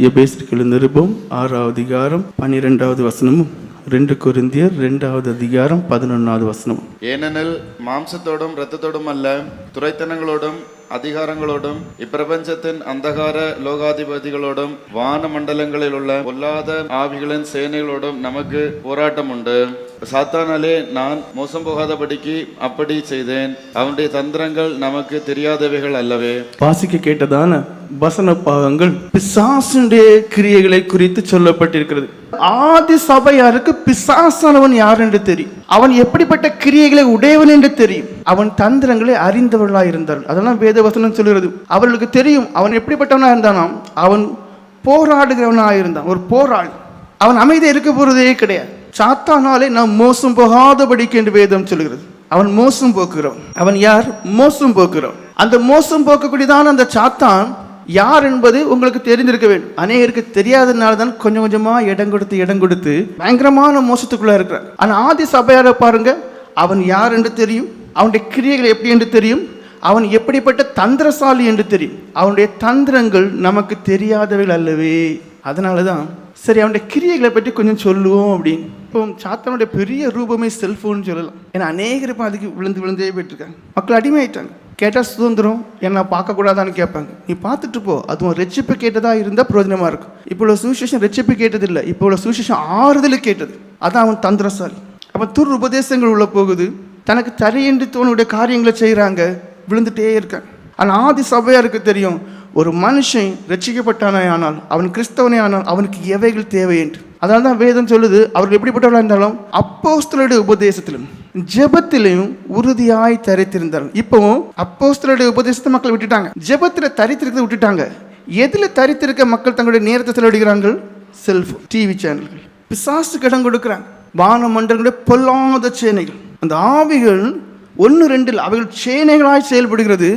எபேசியர் நிருபம் 6வது அதிகாரம் 12வது வசனமும் 2 கொரிந்தியர் 2வது அதிகாரம் 11வது வசனம். ஏனெனில் மாம்சத்தோடும் இரத்தத்தோடும் அல்ல, துரைத்தனங்களோடும் அதிகாரங்களோடும் இப்பிரபஞ்சத்தின் அந்தகார லோகாதிபதிகளோடும் வான மண்டலங்களில் உள்ள பொல்லாத ஆவிகளின் சேனைகளோடும் நமக்கு போராட்டம் உண்டு. சாத்தானாலே நான் மோசம் போகாதபடிக்கு அப்படி செய்தேன். அவனுடைய தந்திரங்கள் நமக்கு தெரியாதவைகள் அல்லவே. வாசிக்க கேட்டதான வசன பாகங்கள் பிசாசுடைய கிரியைகளை குறித்து சொல்லப்பட்டிருக்கிறது. ஆதி சபையாருக்கு பிசாசானவன் யார் என்று தெரியும், அவன் எப்படிப்பட்ட கிரியைகளை உடையவன் என்று தெரியும், அவன் தந்திரங்களை அறிந்தவர்களாக இருந்தார்கள். அதெல்லாம் வேதவசனம் சொல்கிறது. அவர்களுக்கு தெரியும் அவன் எப்படிப்பட்டவனாக இருந்தானாம். அவன் போராடுகிறவனாக இருந்தான், ஒரு போராளி. அவன் அமைதியாக இருக்க போறதே கிடையாது. சாத்தானாலே நாம் மோசம் போகாதபடிக்கு என்று வேதம் சொல்கிறது. அவன் மோசம் போக்குகிறவன். அவன் யார்? மோசம் போக்குகிறவன். அந்த மோசம் போக்கக்கூடியதான அந்த சாத்தான் யார் என்பது உங்களுக்கு தெரிந்திருக்க வேண்டும். அநேகருக்கு தெரியாததுனால தான் கொஞ்சம் கொஞ்சமா இடம் கொடுத்து பயங்கரமான மோசத்துக்குள்ள இருக்கிறார். ஆனா ஆதி சபையார பாருங்க, அவன் யார் என்று தெரியும், அவனுடைய கிரியைகள் எப்படி என்று தெரியும், அவன் எப்படிப்பட்ட தந்திரசாலி என்று தெரியும். அவனுடைய தந்திரங்கள் நமக்கு தெரியாதவைகள் அல்லவே. அதனாலதான் சரி அவனுடைய கிரியைகளை பற்றி கொஞ்சம் சொல்லுவோம் அப்படின்னு. இப்போ சாத்தானுடைய பெரிய ரூபமே செல்போன் சொல்லலாம். ஏன்னா அநேகர் இப்போ அதுக்கு விழுந்தே போயிட்டுருக்காங்க. மக்கள் அடிமையாயிட்டாங்க. கேட்டால் சுதந்திரம் என்ன பார்க்கக்கூடாதான்னு கேட்பாங்க. நீ பார்த்துட்டு போ, அதுவும் ரட்சிப்பு கேட்டதா இருந்தால் பிரயோஜனமாக இருக்கும். இப்போ உள்ள சுவிசேஷம் ரட்சிப்பு கேட்டது இல்லை, இப்போ உள்ள சுவிசேஷம் ஆறுதல் கேட்டது. அதான் அவன் தந்திரசாலி. அவன் துர் உபதேசங்கள் உள்ள போகுது, தனக்கு தரையென்று தோணுடைய காரியங்களை செய்கிறாங்க, விழுந்துட்டே இருக்காங்க. ஆனால் ஆதி சபையாருக்கு தெரியும், ஒரு மனுஷன் ரட்சிக்கப்பட்டானே ஆனால், அவன் கிறிஸ்தவனே ஆனால் அவனுக்கு எவைகள் தேவை என்று. அதனால தான் வேதம் சொல்லுது, அவர்கள் எப்படிப்பட்டவர்களாக இருந்தாலும் அப்போஸ்தலருடைய உபதேசத்திலும் ஜெபத்திலையும் உறுதியாய் தரித்திருந்தார்கள். இப்பவும் அப்போஸ்தலருடைய உபதேசத்தை மக்கள் விட்டுட்டாங்க, ஜெபத்தில் தரித்திருக்கிறத விட்டுட்டாங்க. எதில் தரித்திருக்க மக்கள் தங்களுடைய நேரத்தை செலவிடுகிறார்கள்? செல்போன், டிவி சேனல்கள். பிசாசுக்கு இடம் கொடுக்குறாங்க. வான மண்டலங்களுடைய பொல்லாத சேனைகள், அந்த ஆவிகள் 1-2 அவைகள் சேனைகளாய் செயல்படுகிறது.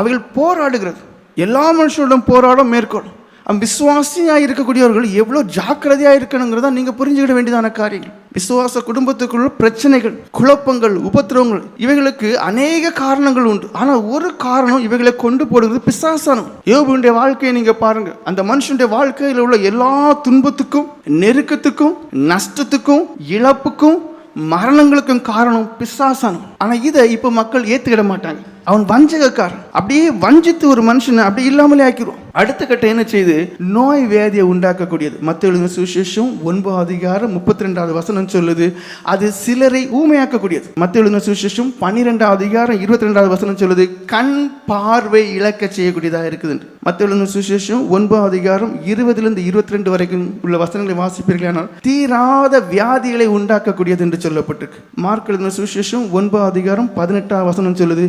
அவைகள் போராடுகிறது. எல்லா மனுஷனுடன் போராடும் மேற்கொள்ளும். விசுவாசியாக இருக்கக்கூடியவர்கள் எவ்வளோ ஜாக்கிரதையாக இருக்கணுங்கிறத நீங்கள் புரிஞ்சுக்கிட வேண்டியதான காரியங்கள். விசுவாச குடும்பத்துக்குள்ள பிரச்சனைகள், குழப்பங்கள், உபத்திரவங்கள், இவைகளுக்கு அநேக காரணங்கள் உண்டு. ஆனால் ஒரு காரணம் இவைகளை கொண்டு போடுகிறது பிசாசானம். யோபுடைய வாழ்க்கையை நீங்கள் பாருங்க. அந்த மனுஷனுடைய வாழ்க்கையில் உள்ள எல்லா துன்பத்துக்கும், நெருக்கத்துக்கும், நஷ்டத்துக்கும், இழப்புக்கும், மரணங்களுக்கும் காரணம் பிசாசானம். ஆனால் இதை இப்போ மக்கள் ஏற்றுக்கிட மாட்டாங்க. அவன் வஞ்சகக்காரன். அப்படியே வஞ்சித்து ஒரு மனுஷனை அப்படி இல்லாமலே ஆக்கிடுவான். அடுத்த கட்டம் என்ன செய்து நோய் வியாதியை உண்டாக்கக்கூடியது. மத்தேயு எழுதின சுவிசேஷம் 9வது அதிகாரம் 32வது வசனம் சொல்லுது, அது சிலரை ஊமையாக்கக்கூடியது. மத்தேயு எழுதின சுவிசேஷம் 12வது அதிகாரம் 22வது வசனம் சொல்லுது, கண் பார்வை இழக்க செய்யக்கூடியதாக இருக்குது. மத்தேயு எழுதின சுவிசேஷம் 9வது அதிகாரம் 20லிருந்து 22 வரைக்கும் உள்ள வசனங்களை வாசிப்பீர்களானால் தீராத வியாதிகளை உண்டாக்கக்கூடியது என்று சொல்லப்பட்டிருக்கு. மார்க் எழுதின சுவிசேஷம் 9வது அதிகாரம் 18வது வசனம் சொல்லுது,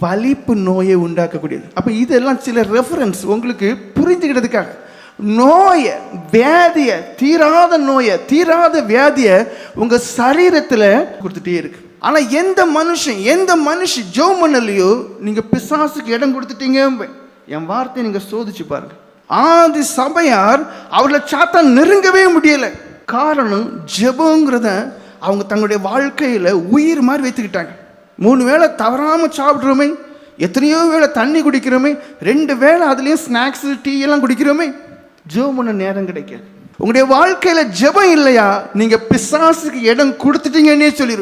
வலிப்பு நோயை உண்டாக்கக்கூடியது. அப்ப இதெல்லாம் சில ரெஃபரன்ஸ் உங்களுக்கு புரிஞ்சுக்கிறதுக்காக. நோய, வியாதிய, தீராத நோய, தீராத வியாதிய உங்க சரீரத்துல கொடுத்துட்டே இருக்கு. ஆனா எந்த மனுஷன் ஜெபம் பண்ணலையோ நீங்க பிசாசுக்கு இடம் கொடுத்துட்டீங்க. என் வார்த்தையை நீங்க சோதிச்சு பாருங்க. ஆதி சபையார் அவர்களை சாத்தான் நெருங்கவே முடியல. காரணம் ஜெபங்கிறத அவங்க தங்களுடைய வாழ்க்கையில உயிர் மாதிரி வைத்துக்கிட்டாங்க. 3 வேளை தவறாம சாப்பிட்றோமே, எத்தனையோ வேளை தண்ணி குடிக்கிறோமே, 2 வேளை அதுலேயும் ஸ்நாக்ஸ், டீ எல்லாம் குடிக்கிறோமே, ஜெபம் பண்ண நேரம் கிடைக்காது. உங்களுடைய வாழ்க்கையில ஜெபம் இல்லையா, நீங்க பிசாசுக்கு இடம் கொடுத்துட்டீங்கன்னே சொல்லிடுவேன்.